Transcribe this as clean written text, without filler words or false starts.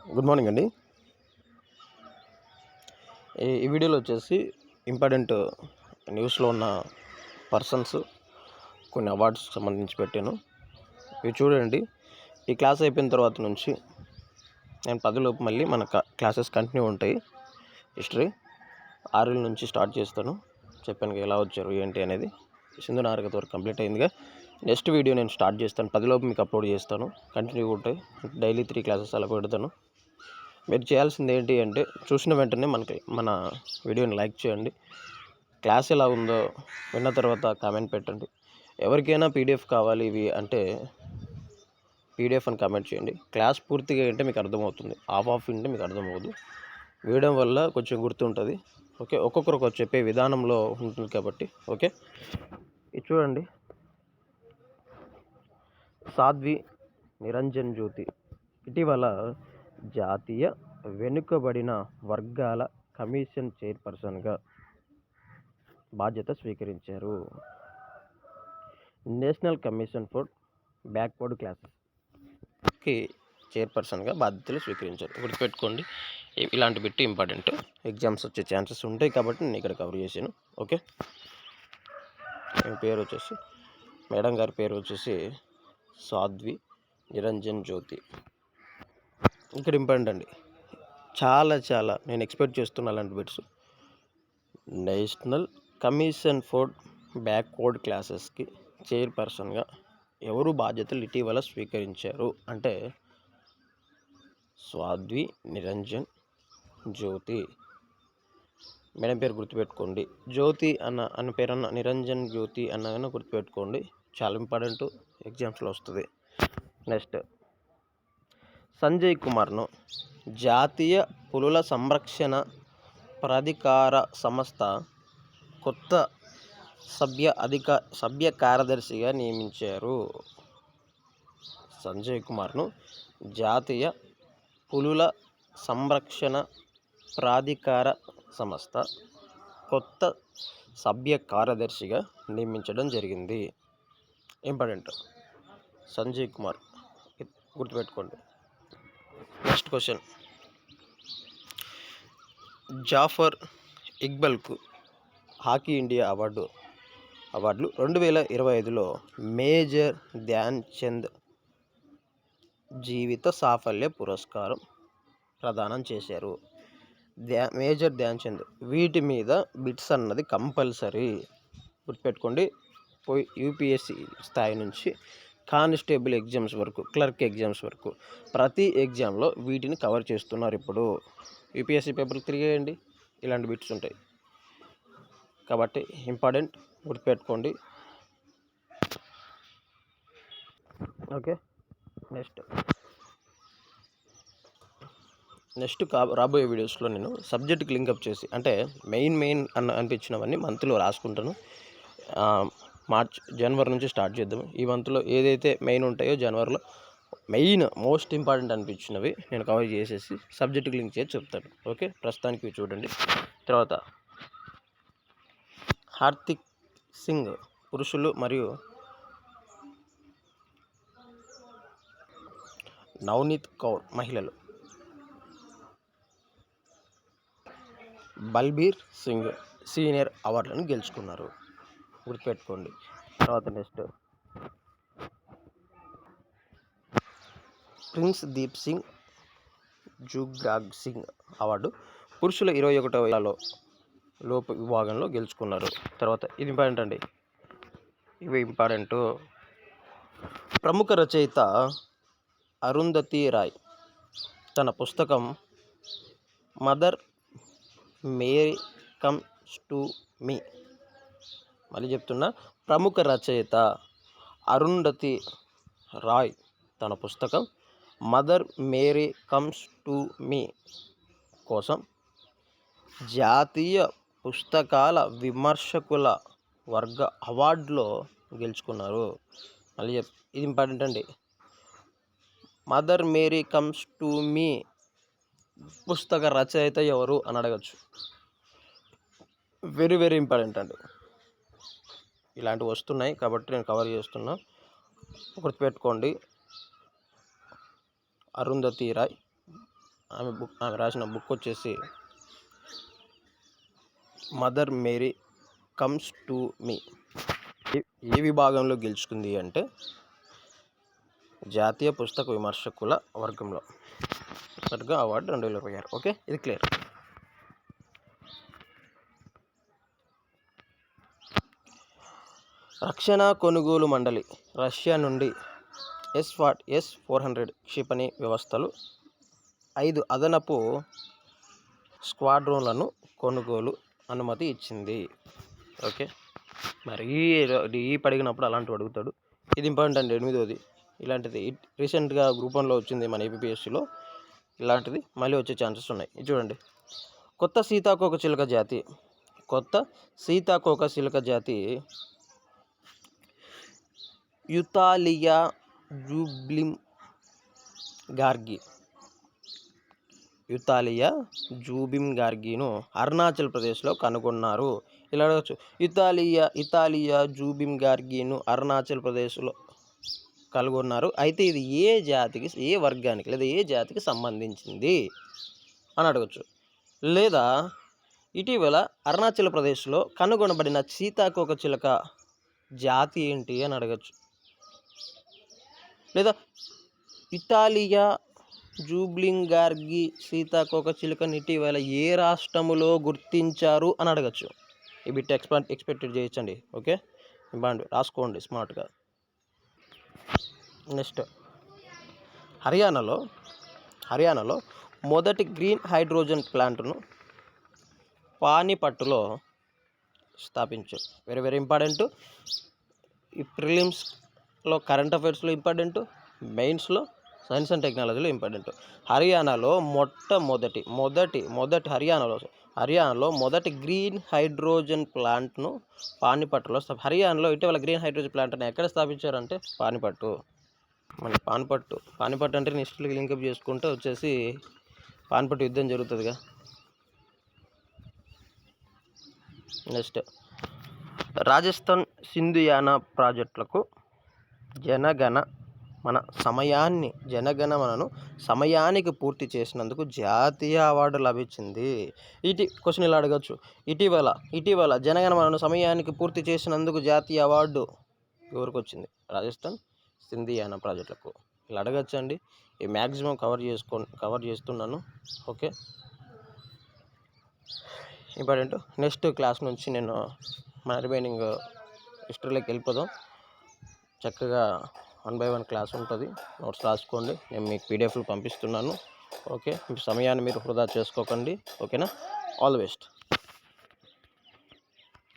Good morning అండి. ఈ వీడియోలో వచ్చేసి ఇంపార్టెంట్ న్యూస్లో ఉన్న పర్సన్స్ కొన్ని అవార్డ్స్ సంబంధించి పెట్టాను. ఇవి చూడండి. ఈ క్లాస్ అయిపోయిన తర్వాత నుంచి నేను 10 లోపు మళ్ళీ మన క్లాసెస్ కంటిన్యూ ఉంటాయి. హిస్టరీ 6 నుంచి స్టార్ట్ చేస్తాను. చెప్పాను ఎలా వచ్చారు ఏంటి అనేది. సింధు నాగరికత వరకు కంప్లీట్ అయిందిగా. నెక్స్ట్ వీడియో నేను స్టార్ట్ చేస్తాను. 10 లోపు మీకు అప్లోడ్ చేస్తాను. కంటిన్యూ ఉంటాయి. డైలీ 3 క్లాసెస్ అలా పెడతాను. మీరు చేయాల్సింది ఏంటి అంటే చూసిన వెంటనే మన వీడియోని లైక్ చేయండి. క్లాస్ ఎలా ఉందో విన్న తర్వాత కామెంట్ పెట్టండి. ఎవరికైనా పీడిఎఫ్ కావాలి ఇవి అంటే పీడిఎఫ్ అని కామెంట్ చేయండి. క్లాస్ పూర్తిగా అంటే మీకు అర్థమవుతుంది. ఆఫ్ ఉంటే మీకు అర్థమవుతుంది. వేయడం వల్ల కొంచెం గుర్తుంటుంది. ఓకే, ఒక్కొక్కరు చెప్పే విధానంలో ఉంటుంది కాబట్టి. ఓకే, ఇది చూడండి. సాధ్వి నిరంజన్ జ్యోతి ఇటీవల జాతీయ వెనుకబడిన వర్గాల కమిషన్ చైర్పర్సన్గా బాధ్యత స్వీకరించారు. నేషనల్ కమిషన్ ఫర్ బ్యాక్వర్డ్ క్లాసెస్కి చైర్పర్సన్గా బాధ్యతలు స్వీకరించారు. గుర్తుపెట్టుకోండి, ఇలాంటి బిట్ ఇంపార్టెంట్. ఎగ్జామ్స్ వచ్చే ఛాన్సెస్ ఉంటాయి కాబట్టి నేను ఇక్కడ కవర్ చేశాను. ఓకే, పేరు వచ్చేసి మేడం గారి పేరు వచ్చేసి సాధ్వి నిరంజన్ జ్యోతి. ఇక్కడ ఇంపార్టెంట్ అండి, చాలా నేను ఎక్స్పెక్ట్ చేస్తున్నా అలాంటి bits. National commission for backward క్లాసెస్కి చైర్పర్సన్గా ఎవరు బాధ్యతలు ఇటీవల స్వీకరించారు అంటే సాధ్వి నిరంజన్ జ్యోతి. మేడం పేరు గుర్తుపెట్టుకోండి. జ్యోతి అన్న పేరన్న నిరంజన్ జ్యోతి అన్న గుర్తుపెట్టుకోండి. చాలా ఇంపార్టెంట్, ఎగ్జామ్స్లో వస్తుంది. నెక్స్ట్, సంజయ్ కుమార్ను జాతీయ పులుల సంరక్షణ ప్రాధికార సంస్థ కొత్త సభ్య కార్యదర్శిగా నియమించారు. సంజయ్ కుమార్ను జాతీయ పులుల సంరక్షణ ప్రాధికార సంస్థ కొత్త సభ్య కార్యదర్శిగా నియమించడం జరిగింది. ఇంపార్టెంట్, సంజయ్ కుమార్ గుర్తుపెట్టుకోండి. నెక్స్ట్ క్వశ్చన్, జాఫర్ ఇక్బల్కు హాకీ ఇండియా అవార్డులు 2025లో మేజర్ ధ్యాన్ చంద్ జీవిత సాఫల్య పురస్కారం ప్రదానం చేశారు. మేజర్ ధ్యాన్ చంద్, వీటి మీద బిట్స్ అన్నది కంపల్సరీ గుర్తుపెట్టుకోండి. యూపీఎస్సీ స్థాయి నుంచి కానిస్టేబుల్ ఎగ్జామ్స్ వరకు, క్లర్క్ ఎగ్జామ్స్ వరకు ప్రతి ఎగ్జామ్లో వీటిని కవర్ చేస్తున్నారు. ఇప్పుడు యూపీఎస్సీ పేపర్ 3 వేయండి, ఇలాంటి బిట్స్ ఉంటాయి కాబట్టి ఇంపార్టెంట్, గుర్తుపెట్టుకోండి. ఓకే, నెక్స్ట్ రాబోయే వీడియోస్లో నేను సబ్జెక్ట్కి లింకప్ చేసి అంటే మెయిన్ అనిపించినవన్నీ మంత్లో రాసుకుంటాను. జనవరి నుంచి స్టార్ట్ చేద్దాము. ఈ మంత్లో ఏదైతే మెయిన్ ఉంటాయో జనవరిలో మోస్ట్ ఇంపార్టెంట్ అనిపించినవి నేను కవర్ చేసేసి సబ్జెక్టుకి లింక్ చేసి చెప్తాను. ఓకే, ప్రస్తుతానికి చూడండి. తర్వాత హార్దిక్ సింగ్ పురుషులు మరియు నవనీత్ కౌర్ మహిళలు, బల్బీర్ సింగ్ సీనియర్ అవార్డులను గెలుచుకున్నారు. గుర్తుపెట్టుకోండి. తర్వాత నెక్స్ట్, ప్రిన్స్ దీప్ సింగ్ జుగ్రాగ్ సింగ్ అవార్డు పురుషుల 21వ ఏళ్లలో లోపు విభాగంలో గెలుచుకున్నారు. తర్వాత ఇది ఇంపార్టెంట్ అండి, ఇవి ఇంపార్టెంట్. ప్రముఖ రచయిత అరుంధతి రాయ్ తన పుస్తకం mother Mary comes to me, మళ్ళీ చెప్తున్నా, ప్రముఖ రచయిత అరుంధతి రాయ్ తన పుస్తకం mother Mary comes to me కోసం జాతీయ పుస్తకాల విమర్శకుల వర్గ అవార్డులో గెలుచుకున్నారు. మళ్ళీ ఇది ఇంపార్టెంట్ అండి, mother Mary comes to me పుస్తక రచయిత ఎవరు అని అడగచ్చు. వెరీ ఇంపార్టెంట్ అండి. ఇలాంటివి వస్తున్నాయి కాబట్టి నేను కవర్ చేస్తున్నా, గుర్తుపెట్టుకోండి. అరుంధతి రాయ్ ఆమె రాసిన బుక్ వచ్చేసి mother Mary comes to me. ఏ విభాగంలో గెలుచుకుంది అంటే జాతీయ పుస్తక విమర్శకుల వర్గంలో అవార్డు 2026. ఓకే, ఇది క్లియర్. రక్షణ కొనుగోలు మండలి రష్యా నుండి S-400 క్షిపణి వ్యవస్థలు 5 అదనపు స్క్వాడ్రోన్లను కొనుగోలు అనుమతి ఇచ్చింది. ఓకే, మరి ఈ పడిగినప్పుడు అలాంటివి అడుగుతాడు. ఇది ఇంపార్టెంట్ అండి, 8వది. ఇలాంటిది రీసెంట్గా గ్రూప్ 1లో వచ్చింది మన ఏపీఎస్సిలో. ఇలాంటిది మళ్ళీ వచ్చే ఛాన్సెస్ ఉన్నాయి. ఇది చూడండి, కొత్త సీతాకోకచిలుక జాతి యుతాలియా జూబింగార్గీను అరుణాచల్ ప్రదేశ్లో కనుగొన్నారు. ఇలా అడగచ్చు, ఇతాలియా జూబింగార్గీను అరుణాచల్ ప్రదేశ్లో కనుగొన్నారు. అయితే ఇది ఏ వర్గానికి లేదా ఏ జాతికి సంబంధించింది అని అడగచ్చు. లేదా ఇటీవల అరుణాచల్ ప్రదేశ్లో కనుగొనబడిన సీతాకోకచిలుక జాతి ఏంటి అని అడగచ్చు. లేదా ఇతాలియా జూబింగార్గీ సీతాకోకచిలుకని ఇటీవల ఏ రాష్ట్రములో గుర్తించారు అని అడగచ్చు. ఈ బిట్ ఎక్స్పెక్టెడ్ చేయొచ్చండి. ఓకే, బాగుంది, రాసుకోండి స్మార్ట్గా. నెక్స్ట్, హర్యానాలో మొదటి గ్రీన్ హైడ్రోజన్ ప్లాంట్ను పానిపట్టులో స్థాపించారు. Very very important. ఈ ప్రిలిమ్స్లో కరెంట్ అఫైర్స్లో ఇంపార్టెంట్, మెయిన్స్లో సైన్స్ అండ్ టెక్నాలజీలో ఇంపార్టెంట్. హర్యానాలో హర్యానాలో మొదటి గ్రీన్ హైడ్రోజన్ ప్లాంట్ను పానిపట్టులో హర్యానాలో ఇటీవల గ్రీన్ హైడ్రోజన్ ప్లాంట్ని ఎక్కడ స్థాపించారంటే పానిపట్టు. మన పానిపట్టు అంటే నెక్స్ట్ లింకప్ చేసుకుంటే వచ్చేసి పానిపట్టు యుద్ధం జరుగుతుందిగా. నెక్స్ట్, రాజస్థాన్ సింధుయానా ప్రాజెక్టులకు జనగణమనను సమయానికి పూర్తి చేసినందుకు జాతీయ అవార్డు లభించింది. క్వశ్చన్ ఇలా అడగచ్చు, ఇటీవల జనగణమనను సమయానికి పూర్తి చేసినందుకు జాతీయ అవార్డు ఎవరికి వచ్చింది? రాజస్థాన్ సింధుయానా ప్రాజెక్టులకు. ఇలా అడగచ్చు అండి. ఈ మ్యాక్సిమం కవర్ చేస్తున్నాను. Okay, important. నెక్స్ట్ క్లాస్ నుంచి నేను మన రిమైనింగ్ హిస్టరీలోకి వెళ్ళిపోదాం. చక్కగా 1 by 1 క్లాస్ ఉంటుంది. నోట్స్ రాసుకోండి, నేను మీకు పీడిఎఫ్లు పంపిస్తున్నాను. ఓకే, మీ సమయాన్ని మీరు వృధా చేసుకోకండి. ఓకేనా? All the best.